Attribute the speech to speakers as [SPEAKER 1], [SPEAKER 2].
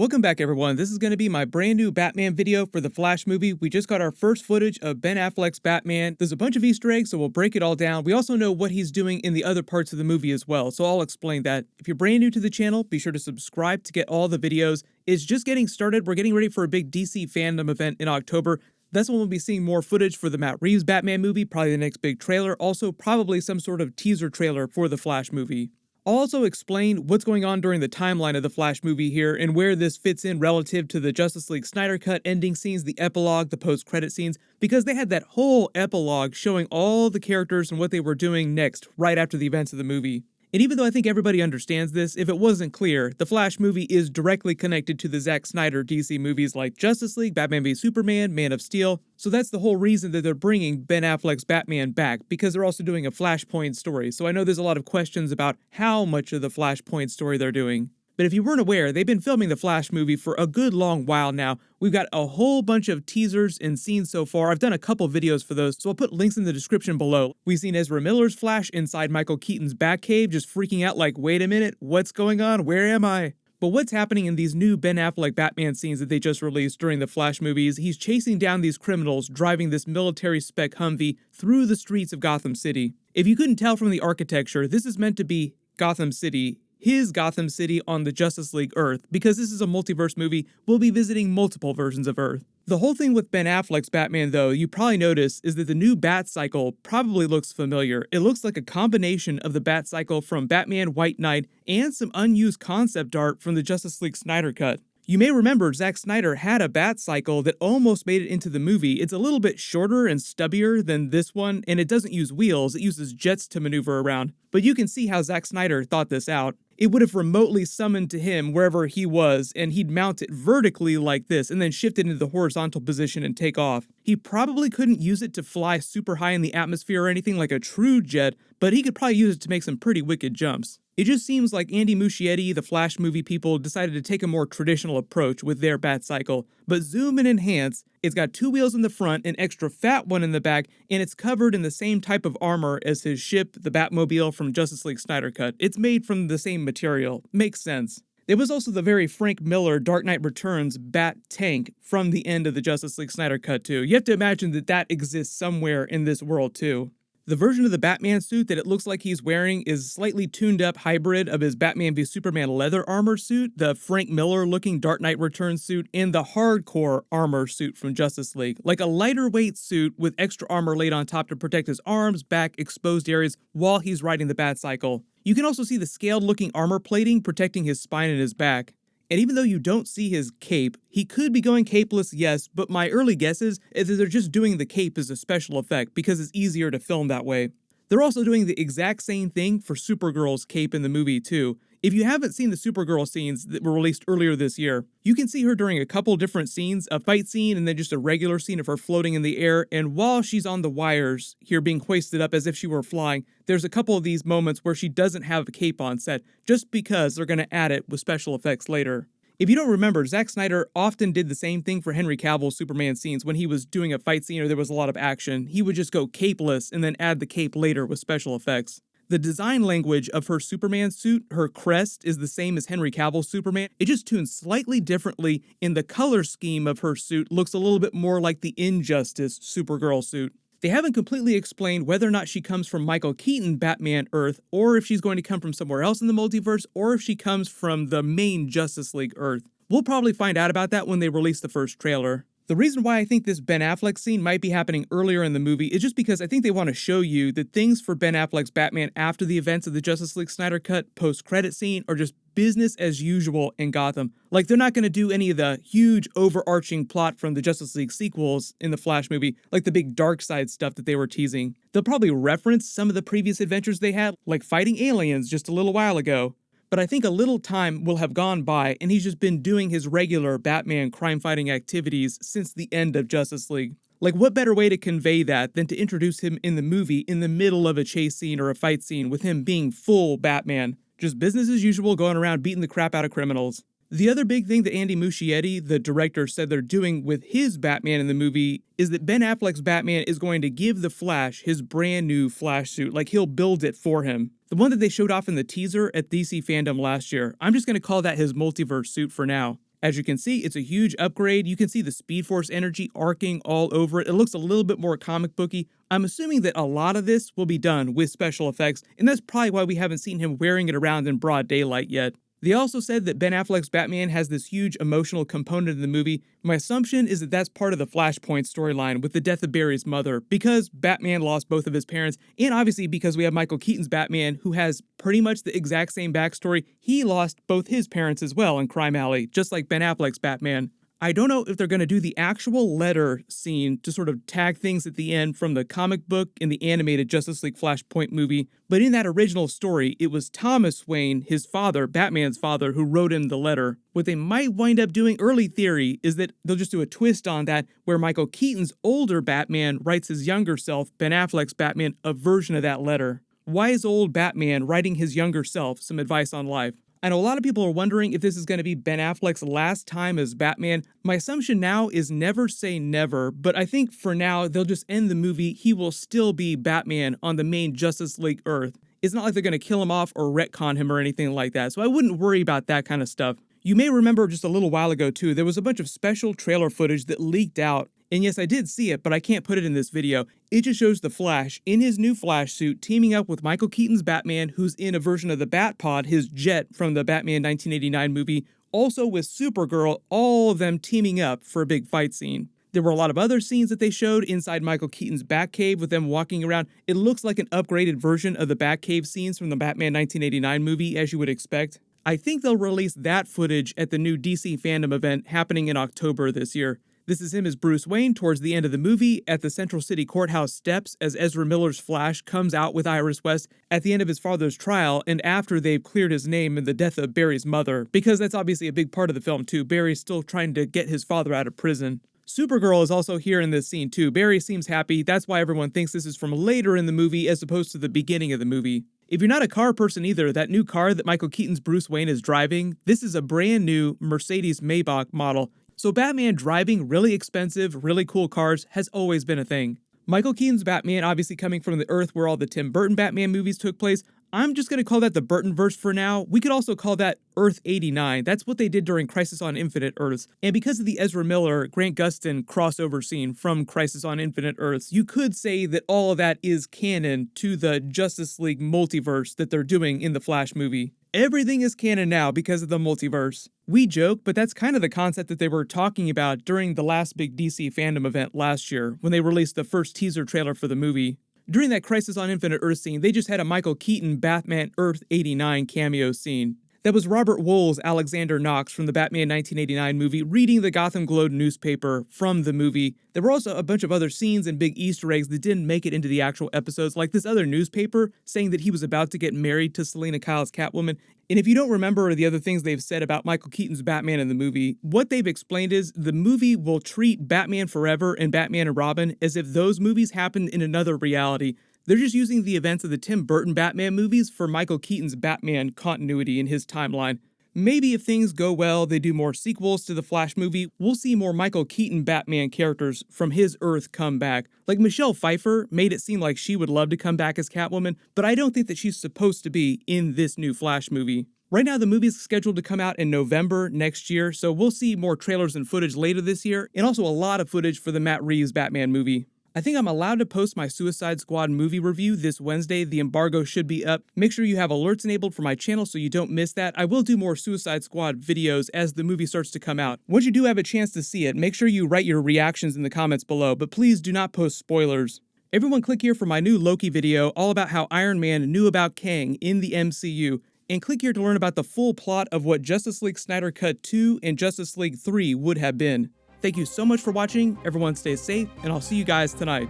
[SPEAKER 1] Welcome back everyone, this is going to be my brand new Batman video for the Flash movie. We just got our first footage of Ben Affleck's Batman. There's a bunch of Easter eggs, so we'll break it all down. We also know what he's doing in the other parts of the movie as well, so I'll explain that. If you're brand new to the channel, be sure to subscribe to get all the videos. It's just getting started. We're getting ready for a big DC Fandome event in October. That's when we'll be seeing more footage for the Matt Reeves Batman movie, probably the next big trailer, also probably some sort of teaser trailer for the Flash movie. I'll also explain what's going on during the timeline of the Flash movie here and where this fits in relative to the Justice League Snyder Cut ending scenes, the epilogue, the post-credit scenes, because they had that whole epilogue showing all the characters and what they were doing next, right after the events of the movie. And even though I think everybody understands this, if it wasn't clear, the Flash movie is directly connected to the Zack Snyder DC movies like Justice League, Batman v Superman, Man of Steel, so that's the whole reason that they're bringing Ben Affleck's Batman back, because they're also doing a Flashpoint story, so I know there's a lot of questions about how much of the Flashpoint story they're doing. But if you weren't aware, they've been filming the Flash movie for a good long while now. We've got a whole bunch of teasers and scenes so far. I've done a couple videos for those, so I'll put links in the description below. We've seen Ezra Miller's Flash inside Michael Keaton's Batcave, just freaking out like, wait a minute, what's going on? Where am I? But what's happening in these new Ben Affleck Batman scenes that they just released during the Flash movies, he's chasing down these criminals, driving this military spec Humvee through the streets of Gotham City. If you couldn't tell from the architecture, this is meant to be Gotham City, his Gotham City on the Justice League Earth. Because this is a multiverse movie, we'll be visiting multiple versions of Earth. The whole thing with Ben Affleck's Batman, though, you probably noticed, is that the new Bat-Cycle probably looks familiar. It looks like a combination of the Bat-Cycle from Batman White Knight and some unused concept art from the Justice League Snyder Cut. You may remember Zack Snyder had a Bat-Cycle that almost made it into the movie. It's a little bit shorter and stubbier than this one, and it doesn't use wheels, it uses jets to maneuver around. But you can see how Zack Snyder thought this out. It would have remotely summoned to him wherever he was, and he'd mount it vertically like this, and then shift it into the horizontal position and take off. He probably couldn't use it to fly super high in the atmosphere or anything like a true jet, but he could probably use it to make some pretty wicked jumps. It just seems like Andy Muschietti, the Flash movie people, decided to take a more traditional approach with their Bat-Cycle. But zoom and enhance, it's got two wheels in the front, an extra fat one in the back, and it's covered in the same type of armor as his ship, the Batmobile from Justice League Snyder Cut. It's made from the same material. Makes sense. There was also the very Frank Miller Dark Knight Returns Bat Tank from the end of the Justice League Snyder Cut too. You have to imagine that that exists somewhere in this world too. The version of the Batman suit that it looks like he's wearing is a slightly tuned up hybrid of his Batman v Superman leather armor suit, the Frank Miller looking Dark Knight Returns suit, and the hardcore armor suit from Justice League. Like a lighter weight suit with extra armor laid on top to protect his arms, back, exposed areas while he's riding the Bat-Cycle. You can also see the scaled looking armor plating protecting his spine and his back. And even though you don't see his cape, he could be going capeless, yes, but my early guesses is that they're just doing the cape as a special effect because it's easier to film that way. They're also doing the exact same thing for Supergirl's cape in the movie too. If you haven't seen the Supergirl scenes that were released earlier this year, you can see her during a couple different scenes, a fight scene and then just a regular scene of her floating in the air, and while she's on the wires here being hoisted up as if she were flying, there's a couple of these moments where she doesn't have a cape on set, just because they're going to add it with special effects later. If you don't remember, Zack Snyder often did the same thing for Henry Cavill's Superman scenes when he was doing a fight scene or there was a lot of action. He would just go capeless and then add the cape later with special effects. The design language of her Superman suit, her crest, is the same as Henry Cavill's Superman. It just tunes slightly differently, and the color scheme of her suit looks a little bit more like the Injustice Supergirl suit. They haven't completely explained whether or not she comes from Michael Keaton Batman Earth, or if she's going to come from somewhere else in the multiverse, or if she comes from the main Justice League Earth. We'll probably find out about that when they release the first trailer. The reason why I think this Ben Affleck scene might be happening earlier in the movie is just because I think they want to show you that things for Ben Affleck's Batman after the events of the Justice League Snyder Cut post-credit scene are just business as usual in Gotham. Like, they're not going to do any of the huge overarching plot from the Justice League sequels in the Flash movie, like the big dark side stuff that they were teasing. They'll probably reference some of the previous adventures they had, like fighting aliens just a little while ago. But I think a little time will have gone by and he's just been doing his regular Batman crime-fighting activities since the end of Justice League. Like, what better way to convey that than to introduce him in the movie in the middle of a chase scene or a fight scene with him being full Batman. Just business as usual, going around beating the crap out of criminals. The other big thing that Andy Muschietti, the director, said they're doing with his Batman in the movie is that Ben Affleck's Batman is going to give the Flash his brand new Flash suit, like he'll build it for him. The one that they showed off in the teaser at DC Fandome last year, I'm just going to call that his multiverse suit for now. As you can see, it's a huge upgrade. You can see the Speed Force energy arcing all over it. It looks a little bit more comic booky. I'm assuming that a lot of this will be done with special effects, and that's probably why we haven't seen him wearing it around in broad daylight yet. They also said that Ben Affleck's Batman has this huge emotional component in the movie. My assumption is that that's part of the Flashpoint storyline with the death of Barry's mother, because Batman lost both of his parents, and obviously because we have Michael Keaton's Batman, who has pretty much the exact same backstory. He lost both his parents as well in Crime Alley, just like Ben Affleck's Batman. I don't know if they're going to do the actual letter scene to sort of tag things at the end from the comic book and the animated Justice League Flashpoint movie, but in that original story, it was Thomas Wayne, his father, Batman's father, who wrote him the letter. What they might wind up doing, early theory, is that they'll just do a twist on that where Michael Keaton's older Batman writes his younger self, Ben Affleck's Batman, a version of that letter. Why is old Batman writing his younger self some advice on life? I know a lot of people are wondering if this is going to be Ben Affleck's last time as Batman. My assumption now is never say never, but I think for now they'll just end the movie. He will still be Batman on the main Justice League Earth. It's not like they're going to kill him off or retcon him or anything like that, so I wouldn't worry about that kind of stuff. You may remember just a little while ago too, there was a bunch of special trailer footage that leaked out. And yes, I did see it, but I can't put it in this video. It just shows the Flash in his new Flash suit teaming up with Michael Keaton's Batman, who's in a version of the Batpod, his jet from the Batman 1989 movie, also with Supergirl, all of them teaming up for a big fight scene. There were a lot of other scenes that they showed inside Michael Keaton's Batcave with them walking around. It looks like an upgraded version of the Batcave scenes from the Batman 1989 movie, as you would expect. I think they'll release that footage at the new DC Fandome event happening in October this year. This is him as Bruce Wayne towards the end of the movie at the Central City Courthouse steps as Ezra Miller's Flash comes out with Iris West at the end of his father's trial and after they've cleared his name in the death of Barry's mother, because that's obviously a big part of the film too. Barry's still trying to get his father out of prison. Supergirl is also here in this scene too. Barry seems happy. That's why everyone thinks this is from later in the movie as opposed to the beginning of the movie. If you're not a car person either, that new car that Michael Keaton's Bruce Wayne is driving, this is a brand new Mercedes Maybach model. So Batman driving really expensive, really cool cars has always been a thing. Michael Keaton's Batman obviously coming from the Earth where all the Tim Burton Batman movies took place. I'm just going to call that the Burtonverse for now. We could also call that Earth 89. That's what they did during Crisis on Infinite Earths. And because of the Ezra Miller, Grant Gustin crossover scene from Crisis on Infinite Earths, you could say that all of that is canon to the Justice League multiverse that they're doing in the Flash movie. Everything is canon now because of the multiverse. We joke, but that's kind of the concept that they were talking about during the last big DC Fandome event last year, when they released the first teaser trailer for the movie. During that Crisis on Infinite Earth scene, they just had a Michael Keaton Batman Earth 89 cameo scene. That was Robert Wool's Alexander Knox from the Batman 1989 movie reading the Gotham Globe newspaper from the movie. There were also a bunch of other scenes and big Easter eggs that didn't make it into the actual episodes, like this other newspaper saying that he was about to get married to Selena Kyle's Catwoman. And if you don't remember the other things they've said about Michael Keaton's Batman in the movie, what they've explained is the movie will treat Batman Forever and Batman and Robin as if those movies happened in another reality. They're just using the events of the Tim Burton Batman movies for Michael Keaton's Batman continuity in his timeline. Maybe if things go well, they do more sequels to the Flash movie, we'll see more Michael Keaton Batman characters from his Earth come back. Like Michelle Pfeiffer made it seem like she would love to come back as Catwoman, but I don't think that she's supposed to be in this new Flash movie. Right now, the movie's scheduled to come out in November next year, so we'll see more trailers and footage later this year, and also a lot of footage for the Matt Reeves Batman movie. I think I'm allowed to post my Suicide Squad movie review this Wednesday. The embargo should be up. Make sure you have alerts enabled for my channel so you don't miss that. I will do more Suicide Squad videos as the movie starts to come out. Once you do have a chance to see it, make sure you write your reactions in the comments below, but please do not post spoilers. Everyone click here for my new Loki video all about how Iron Man knew about Kang in the MCU. And click here to learn about the full plot of what Justice League Snyder Cut 2 and Justice League 3 would have been. Thank you so much for watching, everyone stay safe, and I'll see you guys tonight.